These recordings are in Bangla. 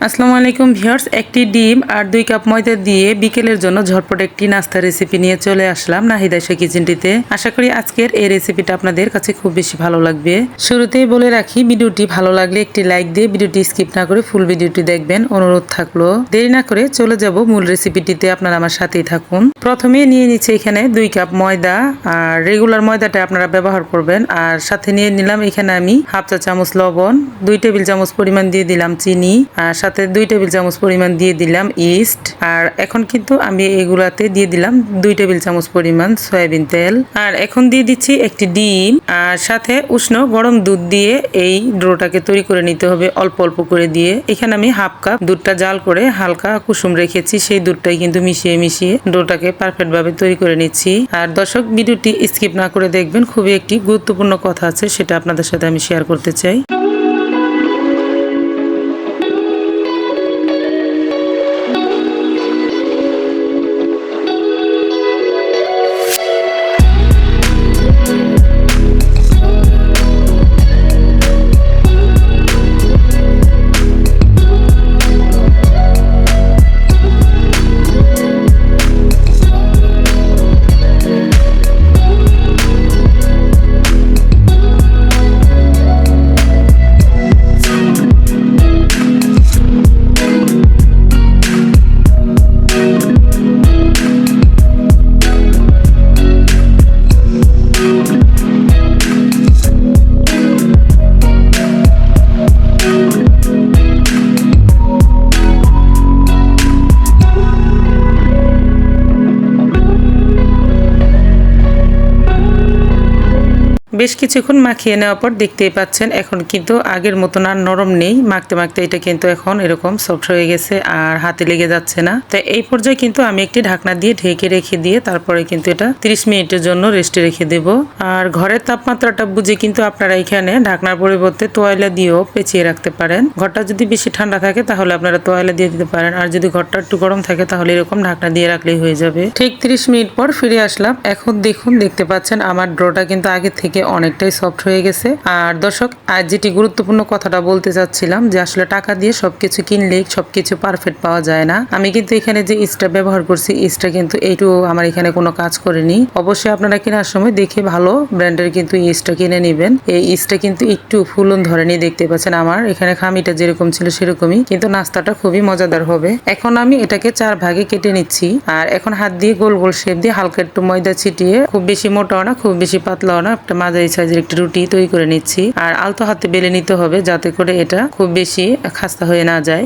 আসসালামু আলাইকুম ভিউয়ার্স, একটি ডিম আর 2 কাপ ময়দা দিয়ে বিকেলের জন্য ঝটপট একটি নাস্তা রেসিপি নিয়ে চলে আসলাম নাহিদা কিচেনটিতে। আশা করি আজকের এই রেসিপিটা আপনাদের কাছে খুব বেশি ভালো লাগবে। শুরুতেই বলে রাখি, ভিডিওটি ভালো লাগলে একটি লাইক দিয়ে ভিডিওটি স্কিপ না করে ফুল ভিডিওটি দেখবেন অনুরোধ থাকলো। দেরি না করে চলে যাব মূল রেসিপিটিতে, আপনারা আমার সাথেই থাকুন। প্রথমে নিয়ে নিচ্ছে এখানে 2 কাপ ময়দা, আর রেগুলার ময়দাটা আপনারা ব্যবহার করবেন। আর সাথে নিয়ে নিলাম এখানে আমি হাফ চা চামচ লবণ, 2 টেবিল চামচ পরিমাণ দিয়ে দিলাম চিনি, আর সাথে 2 টেবিল চামচ পরিমাণ দিয়ে দিলাম ইস্ট। আর এখন কিন্তু আমি এগুলাতে দিয়ে দিলাম 2 টেবিল চামচ পরিমাণ সয়াবিন তেল। আর এখন দিয়ে দিচ্ছি একটি ডিম, আর সাথে উষ্ণ গরম দুধ দিয়ে এই ডোটাকে তৈরি করে নিতে হবে অল্প অল্প করে দিয়ে। এখানে আমি হাফ কাপ দুধটা জাল করে হালকা কুসুম রেখেছি, সেই দুধটাই কিন্তু মিশিয়ে ডোটাকে পারফেক্ট ভাবে তৈরি করে নিচ্ছি। আর দর্শক, ভিডিওটি স্কিপ না করে দেখবেন, খুবই একটি গুরুত্বপূর্ণ কথা আছে, সেটা আপনাদের সাথে আমি শেয়ার করতে চাই। বেশ কিছুক্ষণ মাখিয়ে নেওয়ার পর দেখতেই পাচ্ছেন এখন কিন্তু আগের মতন আর নরম নেই। মাখতে মাখতে এটা কিন্তু এখন এরকম সফট হয়ে গেছে আর হাতে লেগে যাচ্ছে না। তাই এই পর্যায়ে কিন্তু আমি একটি ঢাকনা দিয়ে ঢেকে রেখে দিয়ে তারপরে কিন্তু এটা 30 মিনিটের জন্য রেস্টে রেখে দেব। আর ঘরের তাপমাত্রাটা বুঝে কিন্তু আপনারা এখানে ঢাকনার পরিবর্তে তোয়াইলা দিয়েও পেঁচিয়ে রাখতে পারেন। ঘরটা যদি বেশি ঠান্ডা থাকে তাহলে আপনারা তোয়াইলা দিয়ে দিতে পারেন, আর যদি ঘরটা একটু গরম থাকে তাহলে এরকম ঢাকনা দিয়ে রাখলেই হয়ে যাবে। ঠিক 30 মিনিট পর ফিরে আসলাম। এখন দেখতে পাচ্ছেন আমার ডোটা কিন্তু আগে থেকে অনেকটাই সফট হয়ে গেছে। আর দর্শক, আজ যেটি গুরুত্বপূর্ণ কথাটা বলতে চাচ্ছিলাম, যে আসলে টাকা দিয়ে সবকিছু কিনলে সবকিছু পারফেক্ট পাওয়া যায় না। আমি কিন্তু এখানে যে ইস্টটা ব্যবহার করছি, ইস্টটা কিন্তু এইটু আমার এখানে কোনো কাজ করেনি। অবশ্যই আপনারা কেনার সময় দেখে ভালো ব্র্যান্ডের কিন্তু ইস্টটা কিনে নেবেন। এই ইস্টটা কিন্তু একটু ফুলন ধরেনি, দেখতে পাচ্ছেন আমার এখানে খামিটা যেরকম ছিল সেরকমই, কিন্তু নাস্তাটা খুবই মজাদার হবে। এখন আমি এটাকে 4 ভাগে কেটে নিচ্ছি। আর এখন হাত দিয়ে গোল গোল শেপ দিয়ে হালকা একটু ময়দা ছিটিয়ে, খুব বেশি মোটাও না খুব বেশি পাতলাও না, একটা মাঝারি সাইজের একটি রুটি তৈরি করে নিচ্ছি। আর আলতো হাতে বেলে নিতে হবে, যাতে করে এটা খুব বেশি খাস্তা হয়ে না যায়।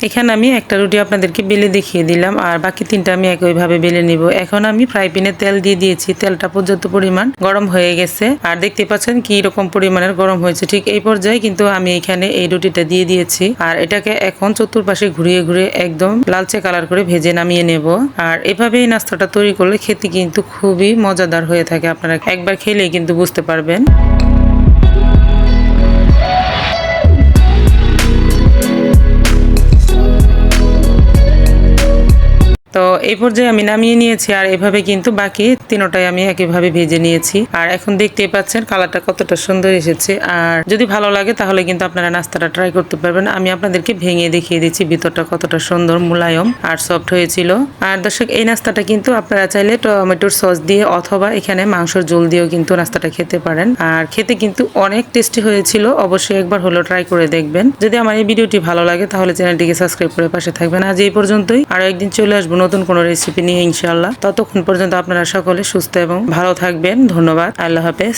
এখানে আমি একটা রুটি আপনাদেরকে বেলে দেখিয়ে দিলাম, আর বাকি 3টা আমি একইভাবে বেলে নিব। এখন আমি ফ্রাই প্যানে তেল দিয়ে দিয়েছি, তেলটা পর্যাপ্ত পরিমাণ গরম হয়ে গেছে। আর দেখতে পাচ্ছেন কি রকম পরিমাণের গরম হয়েছে। ঠিক এই পর্যায়ে কিন্তু আমি এখানে এই রুটিটা দিয়ে দিয়েছি, আর এটাকে এখন চতুর্পাশে ঘুরিয়ে ঘুরিয়ে একদম লালচে কালার করে ভেজে নামিয়ে নেব। আর এভাবেই নাস্তাটা তৈরি করলে খেতে কিন্তু খুবই মজাদার হয়ে থাকে, আপনারা একবার খেলেই কিন্তু বুঝতে পারবেন। তো এই পর্যায়ে আমি নামিয়ে নিয়েছি, আর এভাবে কিন্তু বাকি 3টাই আমি একইভাবে ভেজে নিয়েছি। আর এখন দেখতেই পাচ্ছেন কালারটা কতটা সুন্দর এসেছে। আর যদি ভালো লাগে তাহলে কিন্তু আপনারা নাস্তাটা ট্রাই করতে পারবেন। আমি আপনাদেরকে ভেঙে দেখিয়ে দিচ্ছি ভিতরটা কতটা সুন্দর মুলায়ম আর সফট হয়েছিল। আর দর্শক, এই নাস্তাটা কিন্তু আপনারা চাইলে টমেটোর সস দিয়ে অথবা এখানে মাংসের ঝোল দিয়েও কিন্তু নাস্তাটা খেতে পারেন। আর খেতে কিন্তু অনেক টেস্টি হয়েছিল, অবশ্যই একবার হলেও ট্রাই করে দেখবেন। যদি আমার এই ভিডিওটি ভালো লাগে তাহলে চ্যানেলটিকে সাবস্ক্রাইব করে পাশে থাকবেন। আজ এই পর্যন্তই, আরো একদিন চলে আসবো নতুন কোনো রেসিপি নিয়ে ইনশাআল্লাহ। ততক্ষণ পর্যন্ত আপনারা সকলে সুস্থ এবং ভালো থাকবেন। ধন্যবাদ। আল্লাহ হাফেজ।